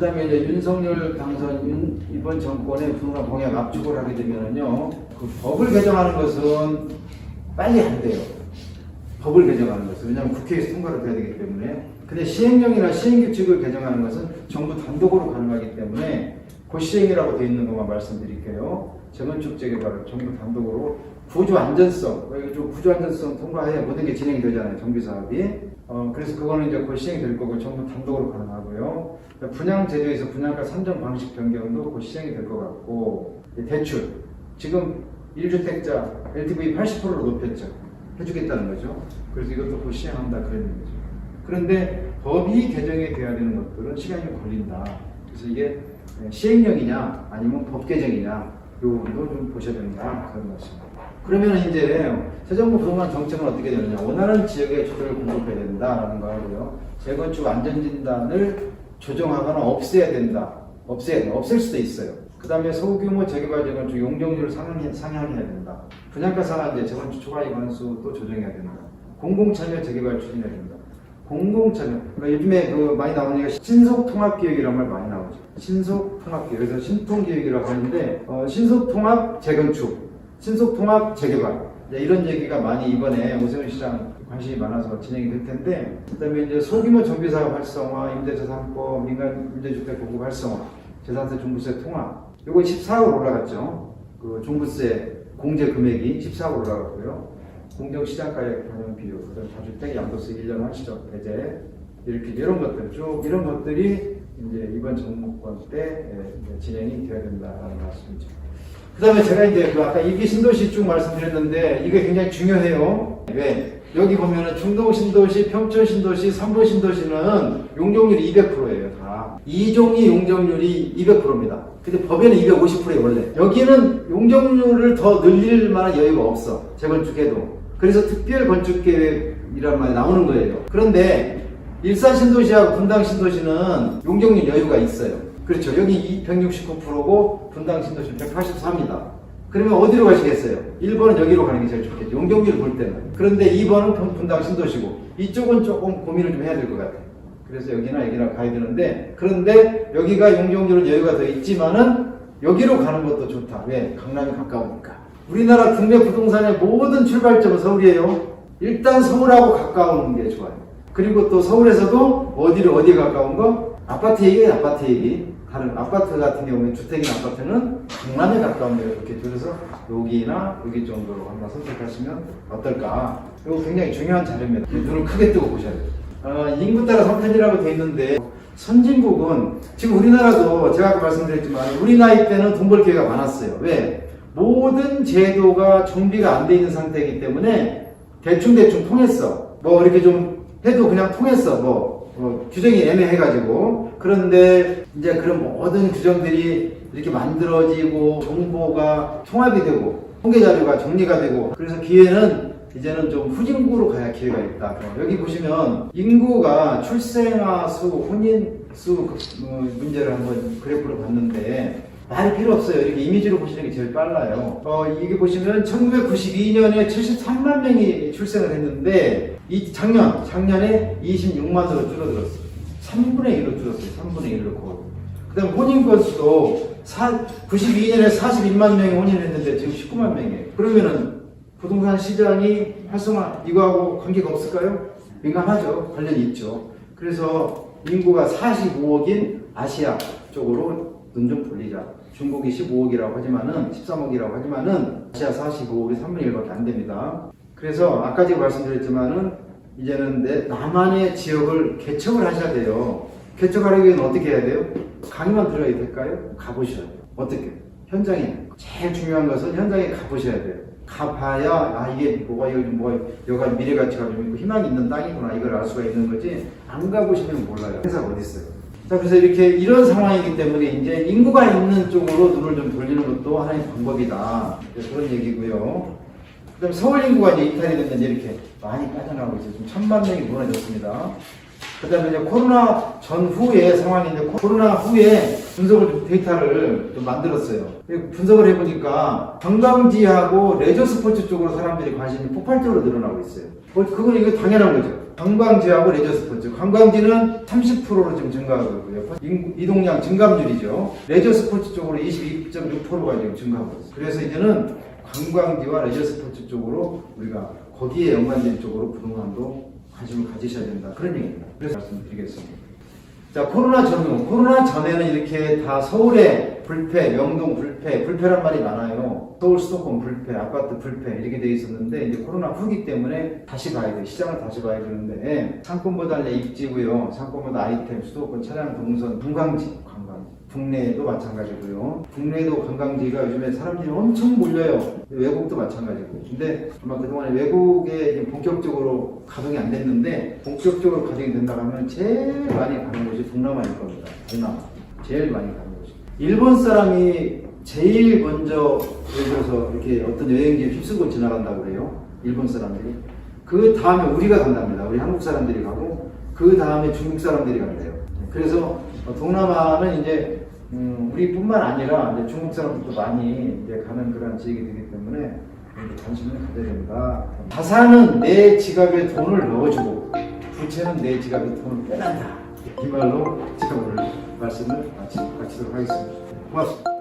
그다음에 이제 윤석열 당선 이번 정권의 부동산 공약 압축을 하게 되면은요, 그 법을 개정하는 것은 빨리 안 돼요. 법을 개정하는 것은. 왜냐하면 국회에서 통과를 돼야 되기 때문에. 근데 시행령이나 시행규칙을 개정하는 것은 정부 단독으로 가능하기 때문에 고시행이라고 되어 있는 것만 말씀드릴게요. 재건축 재개발을 정부 단독으로 구조 안전성, 구조 안전성 통과해야 모든 게 진행이 되잖아요. 정비 사업이. 그래서 그거는 이제 고시행이 될 거고 정부 단독으로 가능하고요. 분양 제도에서 분양가 산정 방식 변경도 고시행이 될 것 같고, 대출 지금 1주택자 LTV 80%로 높였죠. 해주겠다는 거죠. 그래서 이것도 고시행한다 그런 얘기죠. 그런데 법이 개정이 돼야 되는 것들은 시간이 걸린다. 그래서 이게 시행령이냐 아니면 법 개정이냐 이 부분도 좀 보셔야 된다 그런 말씀입니다. 그러면 이제 새 정부 부동산 정책은 어떻게 되느냐, 원하는 지역에 주택을 공급해야 된다라는 거 하고요. 재건축 안전진단을 조정하거나 없애야 된다. 없앨 수도 있어요. 그 다음에 소규모 재개발 재건축 용적률을 상향해야 된다. 분양가 상한제 재건축 초과 이관수도 조정해야 된다. 공공참여 재개발 추진해야 된다. 공공참여. 그러니까 요즘에 많이 나오는 얘기가 신속통합기획이라는 말 많이 나오죠. 신속통합기획. 그래서 신통기획이라고 하는데, 신속통합 재건축, 신속통합 재개발. 이런 얘기가 많이 이번에 오세훈 시장 관심이 많아서 진행이 될 텐데, 그 다음에 이제 소규모 정비사업 활성화, 임대재산법, 민간 임대주택 공급 활성화, 재산세 종부세 통합. 요거 14억 올라갔죠. 그 종부세 공제 금액이 14억 올라갔고요. 공정시장가액 반영 비율, 그다음 다주택 양도세 1년 한시적 배제, 이렇게 이런 것들 쭉 이런 것들이 이제 이번 정권 때 진행이 되어야 된다는 말씀이죠. 그다음에 제가 이제 아까 이기 신도시 쭉 말씀드렸는데 이게 굉장히 중요해요. 왜? 여기 보면은 중동 신도시, 평촌 신도시, 삼부 신도시는 용적률이 200%예요. 다. 2종이 용적률이 200%입니다. 근데 법에는 250%예요, 원래. 여기는 용적률을 더 늘릴 만한 여유가 없어. 재건축해도. 그래서 특별 건축 계획이란 말이 나오는 거예요. 그런데 일산 신도시하고 분당 신도시는 용적률 여유가 있어요. 그렇죠. 여기 169%고 분당 신도시는 183입니다. 그러면 어디로 가시겠어요? 1번은 여기로 가는 게 제일 좋겠죠. 용적률을 볼 때는. 그런데 2번은 분당 신도시고 이쪽은 조금 고민을 좀 해야 될 것 같아요. 그래서 여기나 가야 되는데, 그런데 여기가 용적률은 여유가 더 있지만은 여기로 가는 것도 좋다. 왜? 강남이 가까우니까. 우리나라 국내 부동산의 모든 출발점은 서울이에요. 일단 서울하고 가까운 게 좋아요. 그리고 또 서울에서도 어디에 가까운 거? 아파트 얘기예요, 아파트 얘기. 다른 아파트 같은 경우에 주택이나 아파트는 강남에 가까운 데가 좋겠죠. 그래서 여기나 여기 정도로 한번 선택하시면 어떨까? 이거 굉장히 중요한 자료입니다. 눈을 크게 뜨고 보셔야 돼요. 인구 따라 선택이라고 되어 있는데, 선진국은 지금 우리나라도 제가 아까 말씀드렸지만 우리 나이 때는 돈 벌 기회가 많았어요. 왜? 모든 제도가 정비가 안 돼 있는 상태이기 때문에 대충 통했어. 뭐 이렇게 좀 해도 그냥 통했어. 규정이 애매해가지고. 그런데 이제 그런 모든 규정들이 이렇게 만들어지고 정보가 통합이 되고 통계자료가 정리가 되고, 그래서 기회는 이제는 좀 후진국으로 가야 기회가 있다. 여기 보시면 인구가 출생아 수, 혼인 수 문제를 한번 그래프로 봤는데 말이 필요 없어요. 이렇게 이미지로 보시는 게 제일 빨라요. 이게 보시면 1992년에 73만 명이 출생을 했는데 작년에 26만으로 줄어들었어요. 3분의 1로 줄었어요. 3분의 1로 거의. 그 다음 혼인 건수도 92년에 41만 명이 혼인했는데 지금 19만 명이에요. 그러면은 부동산 시장이 활성화, 이거하고 관계가 없을까요? 민감하죠. 관련이 있죠. 그래서 인구가 45억인 아시아 쪽으로 눈 좀 돌리자. 중국이 15억이라고 하지만은, 13억이라고 하지만은, 아시아 45억이 3분의 1밖에 안 됩니다. 그래서 아까 제가 말씀드렸지만은, 이제는 나만의 지역을 개척을 하셔야 돼요. 개척하려기 위해서는 어떻게 해야 돼요? 강의만 들어야 될까요? 가보셔야 돼요. 어떻게? 현장에. 제일 중요한 것은 현장에 가보셔야 돼요. 가봐야, 이게 여가 미래 가치가 좀 있고 희망이 있는 땅이구나, 이걸 알 수가 있는 거지, 안 가보시면 몰라요. 회사가 어디 있어요. 자, 그래서 이런 상황이기 때문에 이제 인구가 있는 쪽으로 눈을 좀 돌리는 것도 하나의 방법이다. 그런 얘기고요. 그 다음에 서울 인구가 이제 이탈이 됐는데 이렇게 많이 빠져나가고 있어요. 지금 1000만 명이 무너졌습니다. 그 다음에 이제 코로나 전후의 상황인데, 코로나 후에 데이터를 좀 만들었어요. 분석을 해보니까 관광지하고 레저 스포츠 쪽으로 사람들이 관심이 폭발적으로 늘어나고 있어요. 이거 당연한 거죠. 관광지하고 레저 스포츠. 관광지는 30%로 지금 증가하고 있고요. 이동량 증감률이죠. 레저 스포츠 쪽으로 22.6%가 지금 증가하고 있어요. 그래서 이제는 관광지와 레저 스포츠 쪽으로 우리가 거기에 연관된 쪽으로 부동산도 관심을 가지셔야 된다. 그런 얘기입니다. 그래서 말씀드리겠습니다. 자, 코로나 전후. 코로나 전에는 이렇게 다 서울에 불패, 명동 불패, 불패란 말이 많아요. 서울, 수도권 불패, 아파트 불패 이렇게 돼 있었는데 이제 코로나 후기 때문에 다시 봐야 돼요. 시장을 다시 봐야 되는데 상권보다 입지고요. 상권보다 아이템, 수도권, 차량, 동선, 관광지. 국내도 마찬가지고요. 국내도 관광지가 요즘에 사람들이 엄청 몰려요. 외국도 마찬가지고. 근데 아마 그동안에 외국에 본격적으로 가동이 안 됐는데 본격적으로 가동이 된다 하면 제일 많이 가는 곳이 동남아일 겁니다. 동남아. 제일 많이 가는 곳이. 일본 사람이 제일 먼저 예를 들어서 이렇게 어떤 여행지에 휩쓰고 지나간다고 그래요. 일본 사람들이. 그 다음에 우리가 간답니다. 우리 한국 사람들이 가고 그 다음에 중국 사람들이 간대요. 그래서 동남아는 이제 우리뿐만 아니라 이제 중국 사람들도 많이 이제 가는 그런 지역이 되기 때문에 관심을 가져야 된다. 자산은 내 지갑에 돈을 넣어주고 부채는 내 지갑에 돈을 빼낸다. 이 말로 제가 오늘 말씀을 마치도록 하겠습니다. 고맙습니다.